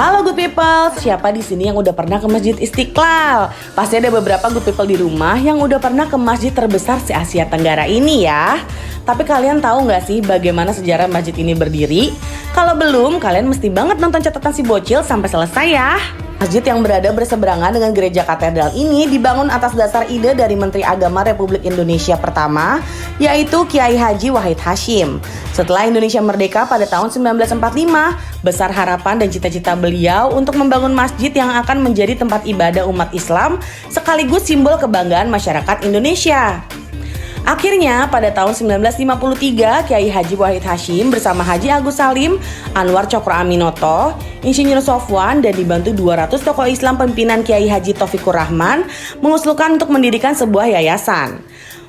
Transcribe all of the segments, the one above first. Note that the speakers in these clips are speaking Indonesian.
Halo good people, siapa di sini yang udah pernah ke Masjid Istiqlal? Pasti ada beberapa good people di rumah yang udah pernah ke masjid terbesar se Asia Tenggara ini ya. Tapi kalian tahu nggak sih bagaimana sejarah masjid ini berdiri? Kalau belum, kalian mesti banget nonton catatan si bocil sampai selesai ya. Masjid yang berada berseberangan dengan gereja katedral ini dibangun atas dasar ide dari Menteri Agama Republik Indonesia pertama, yaitu Kiai Haji Wahid Hasyim. Setelah Indonesia merdeka pada tahun 1945, besar harapan dan cita-cita beliau untuk membangun masjid yang akan menjadi tempat ibadah umat Islam sekaligus simbol kebanggaan masyarakat Indonesia. Akhirnya pada tahun 1953, Kiai Haji Wahid Hasyim bersama Haji Agus Salim, Anwar Cokro Aminoto, Insinyur Sofwan dan dibantu 200 tokoh Islam pimpinan Kiai Haji Taufikur Rahman mengusulkan untuk mendirikan sebuah yayasan.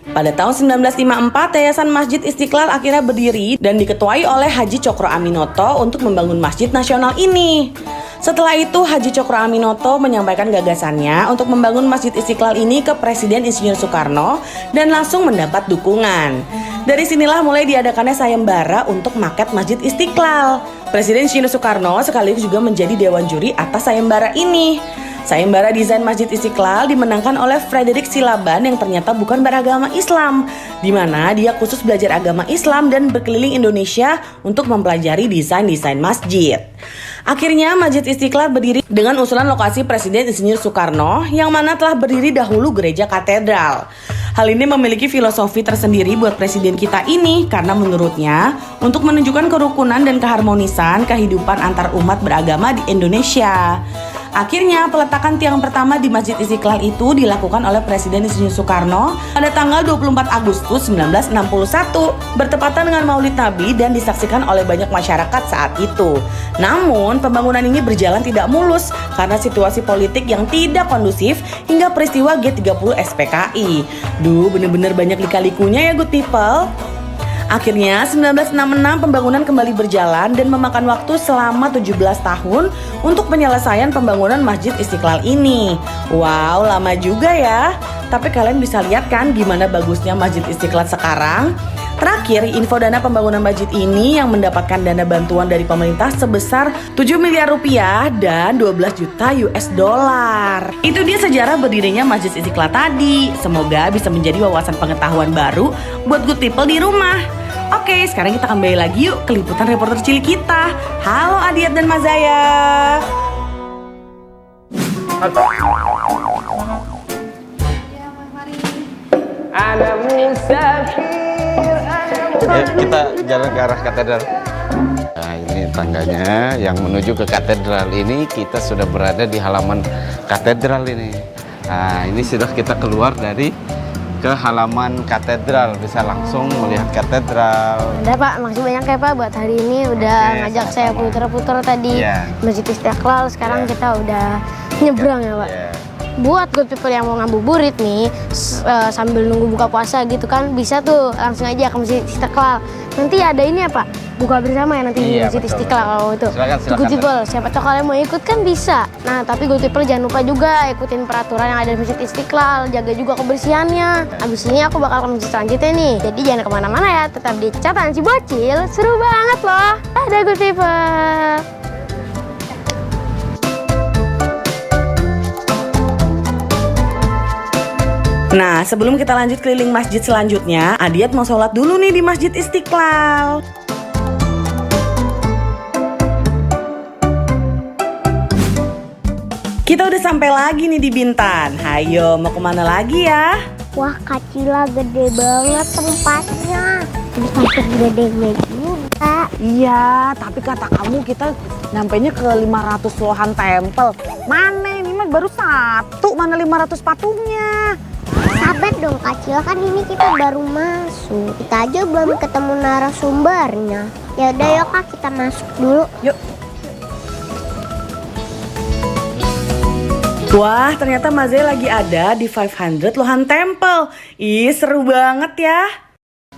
Pada tahun 1954, Yayasan Masjid Istiqlal akhirnya berdiri dan diketuai oleh Haji Cokro Aminoto untuk membangun Masjid Nasional ini. Setelah itu, Haji Cokro Aminoto menyampaikan gagasannya untuk membangun Masjid Istiqlal ini ke Presiden Insinyur Soekarno dan langsung mendapat dukungan. Dari sinilah mulai diadakannya sayembara untuk maket Masjid Istiqlal. Presiden Insinyur Soekarno sekaligus juga menjadi dewan juri atas sayembara ini. Sayembara desain Masjid Istiqlal dimenangkan oleh Frederick Silaban yang ternyata bukan beragama Islam, di mana dia khusus belajar agama Islam dan berkeliling Indonesia untuk mempelajari desain-desain masjid. Akhirnya Masjid Istiqlal berdiri dengan usulan lokasi Presiden Insinyur Soekarno yang mana telah berdiri dahulu gereja katedral. Hal ini memiliki filosofi tersendiri buat presiden kita ini karena menurutnya untuk menunjukkan kerukunan dan keharmonisan kehidupan antar umat beragama di Indonesia. Akhirnya peletakan tiang pertama di Masjid Istiqlal itu dilakukan oleh Presiden Insinyur Soekarno pada tanggal 24 Agustus 1961 bertepatan dengan Maulid Nabi dan disaksikan oleh banyak masyarakat saat itu. Namun pembangunan ini berjalan tidak mulus karena situasi politik yang tidak kondusif hingga peristiwa G30 SPKI. Bener-bener banyak lika-likunya ya good people. Akhirnya 1966 pembangunan kembali berjalan dan memakan waktu selama 17 tahun untuk penyelesaian pembangunan Masjid Istiqlal ini. Wow, lama juga ya. Tapi kalian bisa lihat kan gimana bagusnya Masjid Istiqlal sekarang? Terakhir, info dana pembangunan masjid ini yang mendapatkan dana bantuan dari pemerintah sebesar 7 miliar rupiah dan 12 juta US dollar. Itu dia sejarah berdirinya Masjid Istiqlal tadi. Semoga bisa menjadi wawasan pengetahuan baru buat good people di rumah. Oke, sekarang kita kembali lagi yuk ke liputan reporter cilik kita. Halo Adiat dan Mazaya. Ana musafir. Kita jalan ke arah katedral. Nah, ini tangganya yang menuju ke katedral ini. Kita sudah berada di halaman katedral ini. Nah, ini sudah kita keluar dari ke halaman katedral, bisa langsung melihat katedral. Ada Pak, makasih banyak ya Pak buat hari ini udah ngajak saya putar-putar tadi Masjid Istiqlal. Sekarang kita udah nyebrang ya Pak. Buat good people yang mau ngabuburit nih sambil nunggu buka puasa gitu kan, bisa tuh langsung aja ke Masjid Istiqlal. Nanti ada ini ya Pak, buka bersama ya nanti di Masjid Istiqlal kalau itu. Silakan. Good people, siapa tahu kalian mau ikut kan bisa. Nah tapi good people jangan lupa juga ikutin peraturan yang ada di Masjid Istiqlal, jaga juga kebersihannya. Abis ini aku bakal ke masjid selanjutnya nih, jadi jangan kemana-mana ya, tetap di catatan si bocil, seru banget loh. Ada good people. Nah, sebelum kita lanjut keliling masjid selanjutnya, Adiat mau sholat dulu nih di Masjid Istiqlal. Kita udah sampai lagi nih di Bintan. Hayo, mau kemana lagi ya? Wah, Kacila gede banget tempatnya. Bisa gede juga. Iya, tapi kata kamu kita nyampainya ke 500 lohan tempel. Mana ini mah baru satu, mana 500 patungnya? Sabar dong Kacila, kan ini kita baru masuk. Kita aja belum ketemu narasumbernya. Ya udah yuk Kak, kita masuk dulu. Yuk. Wah, ternyata Mazaya lagi ada di 500 Lohan Temple. Ih, seru banget ya.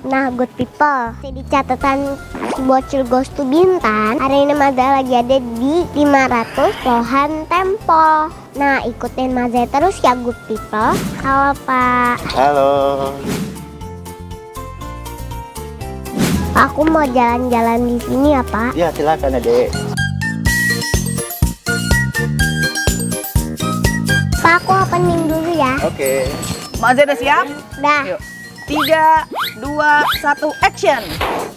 Nah, good people, di catatan Bocil Goes to Bintan, hari ini Mazaya lagi ada di 500 Lohan Temple. Nah, ikutin Mazaya terus ya good people. Halo Pak. Halo. Aku mau jalan-jalan di sini ya Pak. Ya silakan Adek. Pak, aku opening dulu ya. Oke. Maza udah siap? Dah. Yuk. 3, 2, 1, action!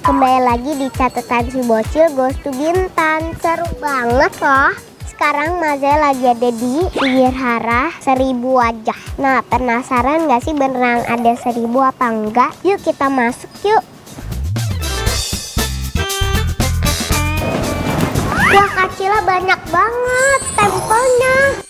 Kembali lagi di catatan si bocil Goes to Bintan. Seru banget loh. Sekarang Maza lagi ada di Wihara 1000 wajah. Nah, penasaran nggak sih beneran ada 1000 apa enggak? Yuk kita masuk yuk. Wah, Kak Cila banyak banget tempelnya.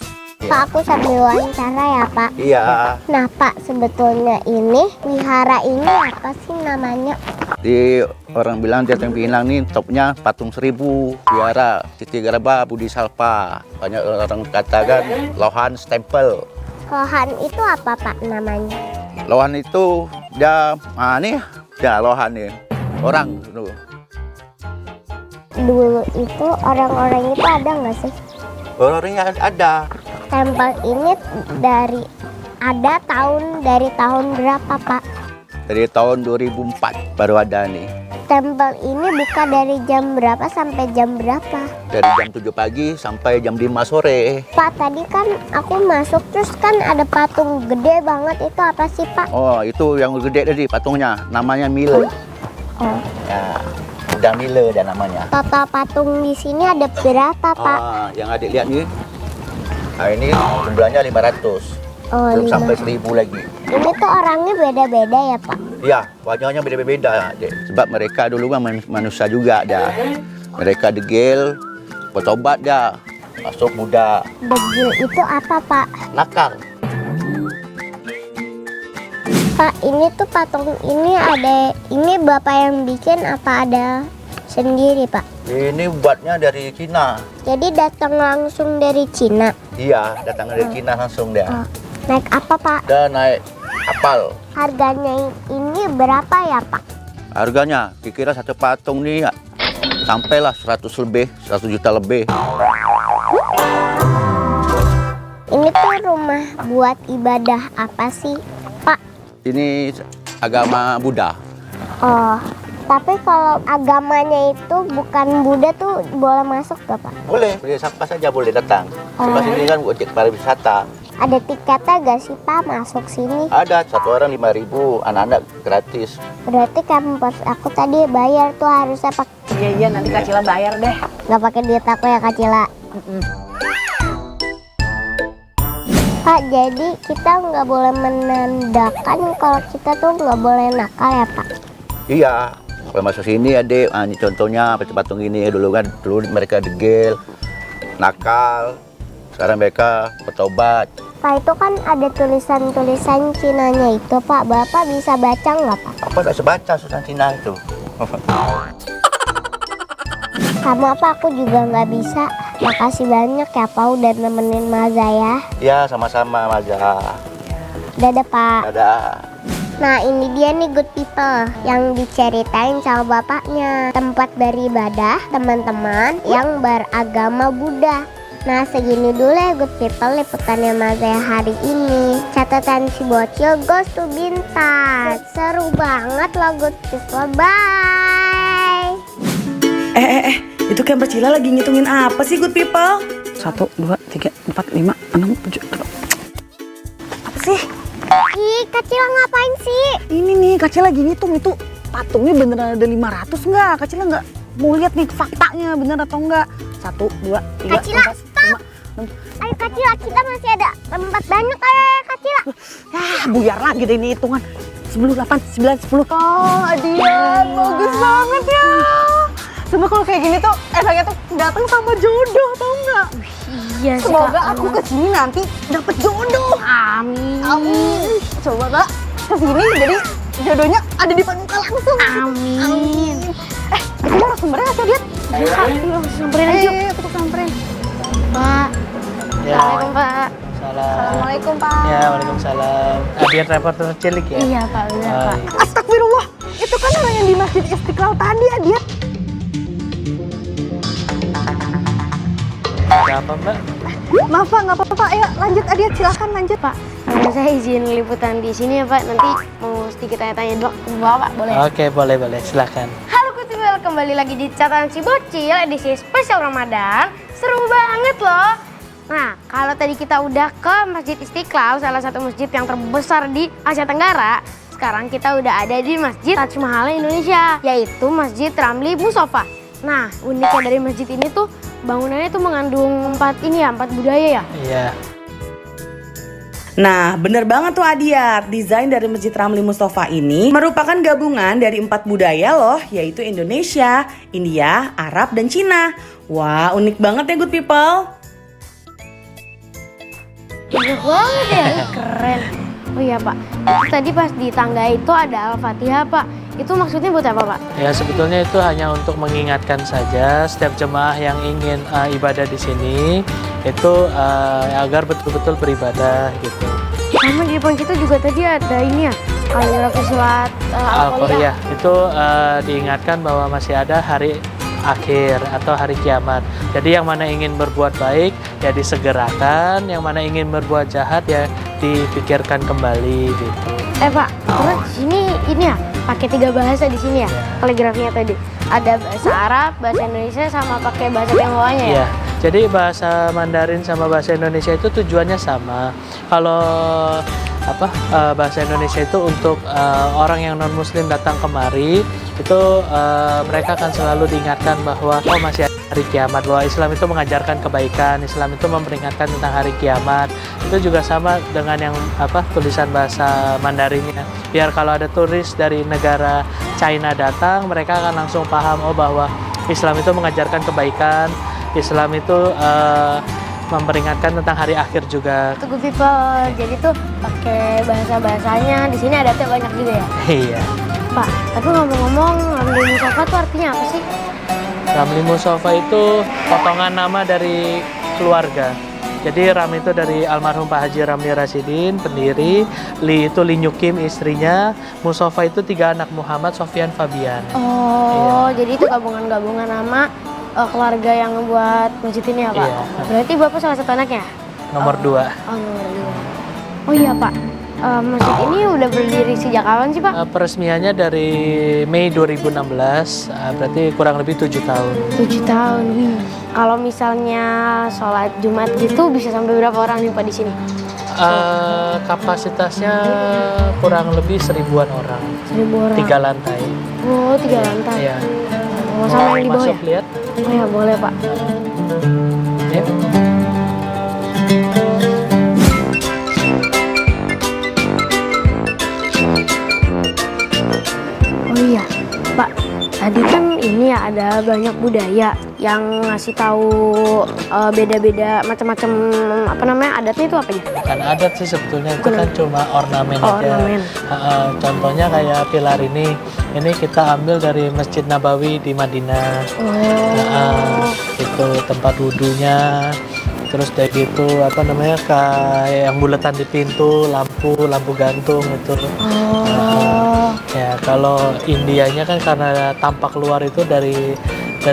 Pak, aku sambil wawancara ya, Pak. Iya. Nah, Pak, sebetulnya ini wihara ini apa sih namanya? Di orang bilang Jateng Pinang nih topnya patung 1000 Wihara Titi Garba Budi Salpa. Banyak orang katakan Lohan Temple. Lohan itu apa, Pak, namanya? Lohan itu dia nih, ya Lohan nih. Orang tuh. Dulu itu orang-orang itu ada nggak sih? Orangnya ada. Tempel ini dari tahun berapa, Pak? Dari tahun 2004 baru ada nih. Tempel ini buka dari jam berapa sampai jam berapa? Dari jam 7 pagi sampai jam 5 sore. Pak, tadi kan aku masuk terus kan ada patung gede banget, itu apa sih, Pak? Oh, itu yang gede tadi patungnya, namanya Mile. Oh. Ya, udah Mile dan namanya. Total patung di sini ada berapa, Pak? Yang adik lihat nih. Nah, ini jumlahnya 500. Oh, Belum 5. sampai 1000 lagi. Ini tuh orangnya beda-beda ya, Pak? Iya, wajahnya beda-beda, Dek. Sebab mereka dulu kan manusia juga dah. Mereka degil, bertobat dah. Masuk Buddha. Degil itu apa, Pak? Nakal. Pak, ini tuh patung ini ini Bapak yang bikin apa ada sendiri, Pak? Ini buatnya dari Cina. Jadi datang langsung dari Cina. Iya, datang dari Cina langsung dia. Oh. Naik apa, Pak? Dan naik kapal. Harganya ini berapa ya, Pak? Harganya, kira-kira satu patung nih ya, sampailah 100 lebih, 100 juta lebih. Ini tuh rumah buat ibadah apa sih, Pak? Ini agama Buddha. Oh, tapi kalau agamanya itu bukan Buddha tuh boleh masuk gak, Pak? Boleh, siapa saja boleh datang. Sebab sini kan objek pariwisata. Ada tiketnya gak sih, Pak, masuk sini? Ada, satu orang 5.000, anak-anak gratis. Berarti kampus aku tadi bayar tuh harusnya pakai. Iya, nanti Kak Cila bayar deh. Gak pakai duit aku ya, Kak Cila. Pak, jadi kita nggak boleh menandakan kalau kita tuh nggak boleh nakal ya, Pak? Iya, kalau masuk sini adik, ini contohnya patung ini dulu kan, dulu mereka degil, nakal, sekarang mereka bertobat. Pak, itu kan ada tulisan-tulisan Cinanya itu, Pak. Bapak bisa baca nggak, Pak? Apa nggak sebaca susah Cina itu? Sama apa aku juga nggak bisa. Makasih banyak ya, Pak, udah nemenin Maza ya. Ya, sama-sama Maza. Dadah, Pak. Dadah. Nah, ini dia nih good people yang diceritain sama bapaknya. Tempat beribadah teman-teman yang beragama Buddha. Nah, segini dulu ya good people liputannya Maza hari ini. Catatan si bocil Goes to Bintan. Seru banget loh good people. Bye. Itu Camper Cila lagi ngitungin apa sih, good people? 1, 2, 3, 4, 5, 6, 7. Apa sih? Ih, Kak Cila ngapain sih? Ini nih, Kak Cila lagi ngitung itu patungnya beneran ada 500 nggak? Kak Cila nggak mau lihat nih faktanya bener atau enggak? 1, 2, 3, Kak Cila, 4, 5, 6. Ayo Kak Cila, kita masih ada tempat banyak Kak Cila. Buyar lagi deh ini hitungan. 10, 8, 9, 10. Oh, Adian, bagus banget ya. Semoga kalau kayak gini tuh enaknya tuh datang sama jodoh, tau nggak? Iya, Semoga aku kesini nanti dapet jodoh. Amin. Amin. Coba Kak kesini jadi jodohnya ada di depan muka langsung. Amin. Itu narasumbernya Kak lihat. Ayo Kak, samperin aja. Kita samperin. Pak. Ya. Assalamualaikum Pak. Assalamualaikum Pak. Ya, waalaikumsalam. Biar reporter cilik ya. Iya Pak, benar Pak. Astagfirullah. Itu kan orang yang di Masjid Istiqlal tadi, Adiat. Ada apa, Mbak? Maaf Pak, nggak apa-apa Pak. Ayo lanjut Adiat, silakan lanjut Pak. Saya izin liputan di sini ya Pak. Nanti mau sedikit tanya-tanya dulu ke Bapak, boleh? Oke, boleh, silakan. Halo Kutibel, kembali lagi di catatan si bocil edisi spesial Ramadan. Seru banget loh. Nah, kalau tadi kita udah ke Masjid Istiqlal, salah satu masjid yang terbesar di Asia Tenggara, sekarang kita udah ada di Masjid Taj Mahal Indonesia, yaitu Masjid Ramli Musofa. Nah, uniknya dari masjid ini tuh bangunannya tuh mengandung empat budaya ya? Iya. Nah, bener banget tuh Adiat. Desain dari Masjid Ramli Mustofa ini merupakan gabungan dari 4 budaya loh, yaitu Indonesia, India, Arab, dan Cina. Wah, unik banget ya good people. Banyak banget ya, keren. Oh iya Pak, itu tadi pas di tangga itu ada Al-Fatihah Pak. Itu maksudnya buat apa Pak? Ya sebetulnya itu hanya untuk mengingatkan saja setiap jemaah yang ingin ibadah di sini itu agar betul-betul beribadah gitu. Sama di depan kita juga tadi ada ini ya, kaligrafi surat Al-Qur'an itu diingatkan bahwa masih ada hari akhir atau hari kiamat. Jadi yang mana ingin berbuat baik ya disegerakan, yang mana ingin berbuat jahat ya dipikirkan kembali gitu. Pak, terus sini ini ya pakai 3 bahasa di sini ya, kaligrafinya tadi. Ada bahasa Arab, bahasa Indonesia, sama pakai bahasa Tionghoanya ya? Iya. Jadi bahasa Mandarin sama bahasa Indonesia itu tujuannya sama. Kalau bahasa Indonesia itu untuk orang yang non Muslim datang kemari itu mereka akan selalu diingatkan bahwa masih hari kiamat, bahwa Islam itu mengajarkan kebaikan, Islam itu memperingatkan tentang hari kiamat. Itu juga sama dengan yang tulisan bahasa Mandarinnya. Biar kalau ada turis dari negara China datang, mereka akan langsung paham bahwa Islam itu mengajarkan kebaikan, Islam itu memperingatkan tentang hari akhir juga. Tuh good people, jadi tuh pakai bahasa-bahasanya. Di sini adatnya banyak juga ya? Iya. Pak, tapi ngomong-ngomong, Ramli Musofa tuh artinya apa sih? Ramli Musofa itu potongan nama dari keluarga. Jadi Ram itu dari almarhum Pak Haji Ramli Rasyidin, pendiri. Li itu Li Nyukim istrinya. Musofa itu 3 anak Muhammad, Sofyan, Fabian. Oh, jadi itu gabungan-gabungan nama keluarga yang membuat masjid ini ya Pak? Iya. Berarti Bapak salah satu anaknya? Nomor 2. Oh, nomor 2. Oh iya Pak, masjid ini udah berdiri sejak kapan sih Pak? Peresmiannya dari Mei 2016, berarti kurang lebih 7 tahun. 7 tahun. Kalau misalnya sholat Jumat gitu bisa sampai berapa orang nih Pak di sini? Kapasitasnya kurang lebih 1000-an orang. 1000 orang. 3 lantai. Oh, 3 lantai. Iya. Mau sama yang di bawah masuk ya? lihat? Oh ya, boleh Pak. Ya. Oh iya, Pak. Tadi kan ini ya ada banyak budaya yang ngasih tahu beda-beda macam-macam adatnya itu apa ya? Bukan adat sih sebetulnya, itu kan cuma ornamen aja. Ornamen. Contohnya kayak pilar ini kita ambil dari Masjid Nabawi di Madinah. Itu tempat wudhunya. Terus dari gitu kayak yang bulatan di pintu, lampu gantung itu. Ya kalau Indianya kan karena tampak luar itu dari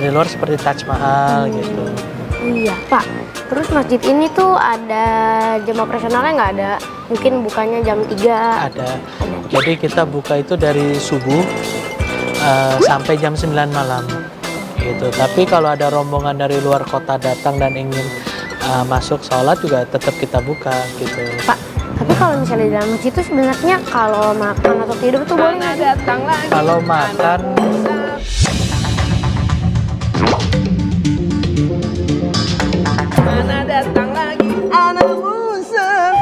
luar seperti Taj Mahal gitu. Iya Pak. Terus masjid ini tuh ada jam operasionalnya nggak ada? Mungkin bukanya jam 3. Ada. Jadi kita buka itu dari subuh sampai jam 9 malam gitu. Tapi kalau ada rombongan dari luar kota datang dan ingin masuk sholat juga tetap kita buka gitu. Pak, tapi kalau misalnya di dalam masjid itu sebenarnya kalau makan atau tidur tuh boleh nggak sih? Kalau makan datang lagi anak Musa.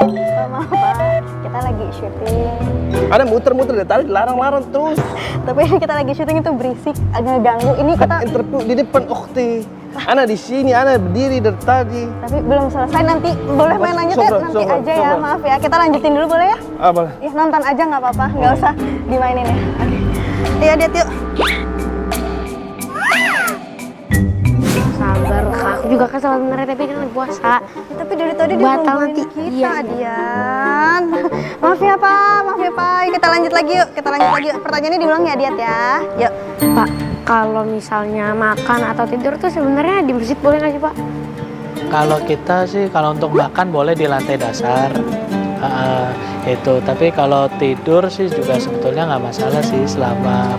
Maaf Pak, kita lagi syuting. Ada muter-muter dari tadi larang-larang terus. Tapi kita lagi syuting itu berisik, agak ganggu. Ini kita Interview di depan Okti. Ana di sini, Ana berdiri dari tadi. tapi belum selesai. Nanti boleh main lanjut ya? Sobran, Nanti sobran, aja ya, sobran. maaf ya. Kita lanjutin dulu boleh ya? Boleh. Ya nonton aja nggak apa-apa, nggak usah dimainin ya. Oke. Iya Dit, yuk. Sabar Kak, aku juga kesel sebenarnya tapi kan lagi puasa. Ya, tapi dari tadi dia Batal nungguin nanti. kita, Iya. Dian. Maaf ya Pak, maaf ya Pak. Kita lanjut lagi yuk, Pertanyaannya diulang ya Diat ya. Yuk. Pak, kalau misalnya makan atau tidur tuh sebenarnya di masjid boleh nggak sih Pak? kalau kita sih kalau untuk makan boleh di lantai dasar. Itu tapi kalau tidur sih juga sebetulnya nggak masalah sih selama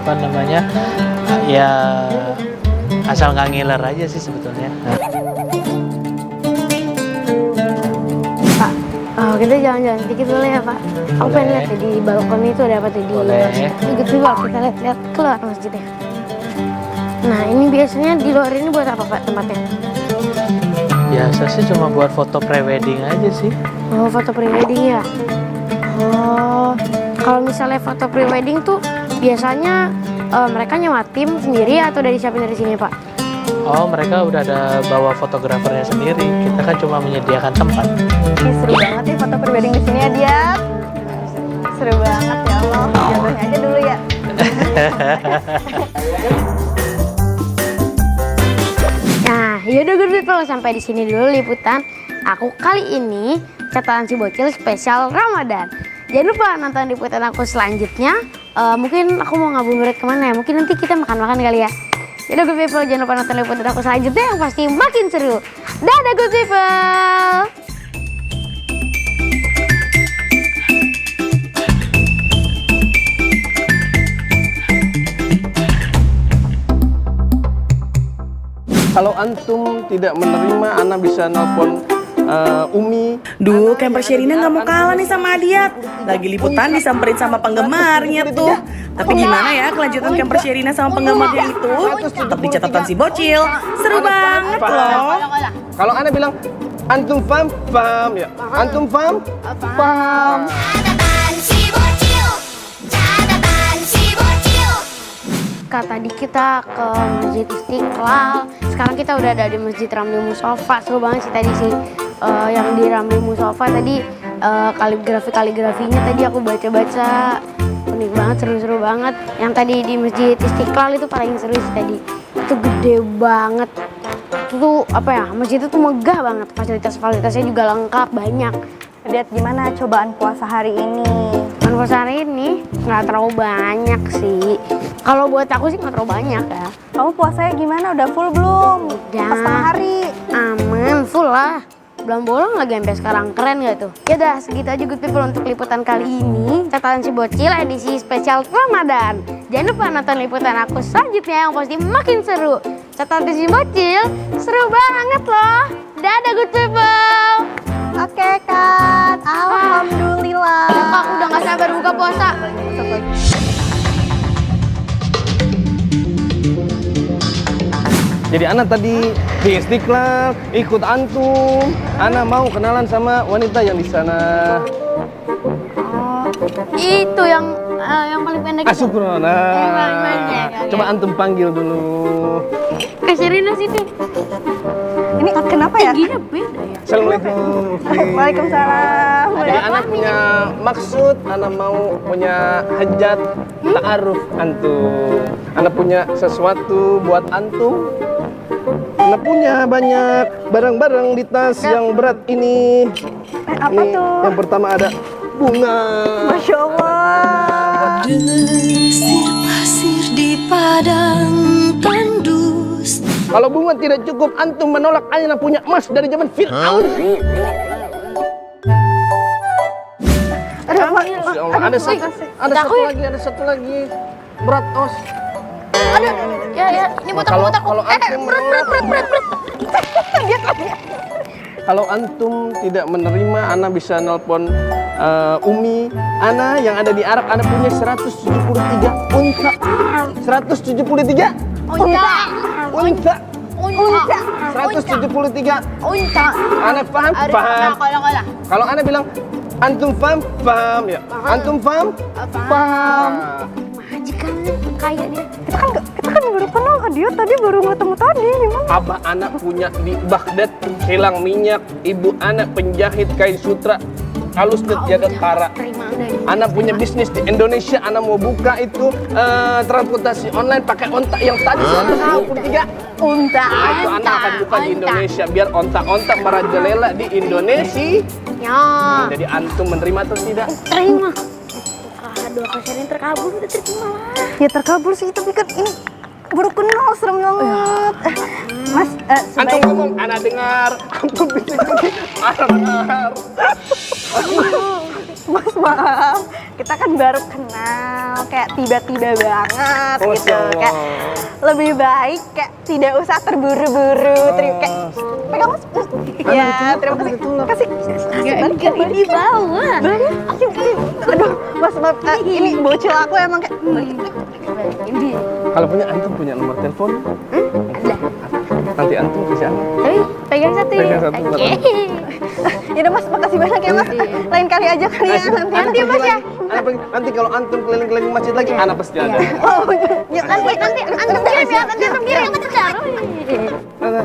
ya asal nggak ngiler aja sih sebetulnya. Oh, kita jalan-jalan sedikit boleh ya, Pak? Aku pengen lihat ya, di balkon itu ada apa tuh di Boleh. Good People. Kita lihat keluar masjidnya. Nah, ini biasanya di luar ini buat apa, Pak, tempatnya? Biasa sih cuma buat foto prewedding aja sih. Oh, foto prewedding ya? Oh, kalau misalnya foto prewedding tuh biasanya mereka nyewa tim sendiri atau dari siapin dari sini, Pak? Oh, mereka udah ada bawa fotografernya sendiri. Kita kan cuma menyediakan tempat. Ih, seru banget nih foto prewedding di sini ya, Diat. Seru banget ya Allah. Jodohnya aja dulu ya. Nah, yaudah Good People, sampai di sini dulu liputan aku kali ini, catatan si bocil spesial Ramadan. Jangan lupa nonton liputan aku selanjutnya. Mungkin aku mau ngabuburit kemana ya? Mungkin nanti kita makan-makan kali ya. Yaudah Good People, jangan lupa nonton liputan aku selanjutnya yang pasti makin seru. Dadah Good People! Kalau antum tidak menerima, ana bisa nelpon Umi. Duh, camper Sherina nggak mau kalah nih sama Adiat. Lagi liputan disamperin sama penggemarnya tuh. Tapi gimana ya kelanjutan camper Sherina sama penggemarnya itu? Tetap di catatan si bocil. Seru banget loh. Kalau ana bilang antum paham, paham ya. Antum paham, paham. Tadi kita ke Masjid Istiqlal, sekarang kita udah ada di Masjid Ramli Musofa. Seru banget sih tadi sih, yang di Ramli Musofa tadi kaligrafinya tadi aku baca-baca, unik banget, seru-seru banget. Yang tadi di Masjid Istiqlal itu paling seru sih tadi, itu gede banget. Itu tuh apa ya, masjid itu tuh megah banget, fasilitas-fasilitasnya juga lengkap, banyak. Diat, gimana cobaan puasa hari ini? Puasa hari ini nggak terlalu banyak sih. Kalau buat aku sih nggak terlalu banyak ya. Kamu puasanya gimana? Udah full belum? Udah. Pas setengah hari. Aman, full lah. Belum bolong lagi sampai sekarang, keren gak tuh? Ya udah, segitu aja Good People untuk liputan kali ini. Catatan si bocil edisi spesial Ramadan. Jangan lupa nonton liputan aku selanjutnya yang pasti makin seru. Catatan si bocil seru banget loh. Dadah Good People. Oke kan, alhamdulillah. Kak, udah gak sabar buka puasa. Jadi ana tadi di Istiqlal ikut antum. Ana mau kenalan sama wanita yang di sana. Itu yang paling pendek. Syukur. Coba antum panggil dulu. Kak Sherina sini. Ini kenapa ya? Tingginya beda ya. Assalamualaikum. Waalaikumsalam. Jadi anak punya maksud, anak mau punya hajat ta'aruf antum. Anak punya sesuatu buat antum. Anak punya banyak barang-barang di tas yang berat ini. Apa Ini tuh? yang pertama ada bunga. Masya Allah. Desir pasir di padang tandus. Kalau bunga tidak cukup, antum menolak anak punya emas dari zaman Fir'aun. Ada satu lagi. Berat os. Ya, ini buat aku. Kalau antum berat. Kalau antum tidak menerima, ana bisa nelpon Umi ana yang ada di Arab. Ana punya 173 unta. 173 unta. 173 unta. Ana paham? Paham. Kalau ana bilang antum paham? Paham ya. Antum paham? Paham. Majikan kaya dia. Kita kan baru kenal dia tadi, baru ketemu tadi. Gimana? Abah anak punya di Baghdad kilang minyak, ibu anak penjahit kain sutra, halus dan jaga kara. Anak punya bisnis di Indonesia, anak mau buka itu transportasi online pakai onta yang tadi 123 unta. Itu anak akan buka di Indonesia biar onta-onta merajalela di Indonesia. Ya. Jadi antum menerima atau tidak? Terima. Doa Kak Sherina terkabul, udah terima lah. Ya terkabul sih, tapi kan ini baru kenal, serem banget. Mas, Antum ngomong, anak dengar. Antum bisik-bisik, anak dengar. Mas maaf, kita kan baru kenal, kayak tiba-tiba banget Oh, gitu. Allah. Kayak lebih baik kayak tidak usah terburu-buru, kayak pegang Mas. Ya, terima kasih. Kasih balik di bawah. Aduh, Mas maaf, ini bocil aku emang kayak Kalau punya antum punya nomor telepon? Ada. Nanti antum kasih antum. Tapi pegang satu ya. Pegang satu, buat Oke. ya udah Mas, makasih banyak ya Mas. Lain kali aja kali ya nanti Anak Mas ya. Nanti kalau antum keliling-keliling masjid lagi, anak pasti ada. Oh, ya Nanti antum kirim ya, nanti antum kirim. Nah,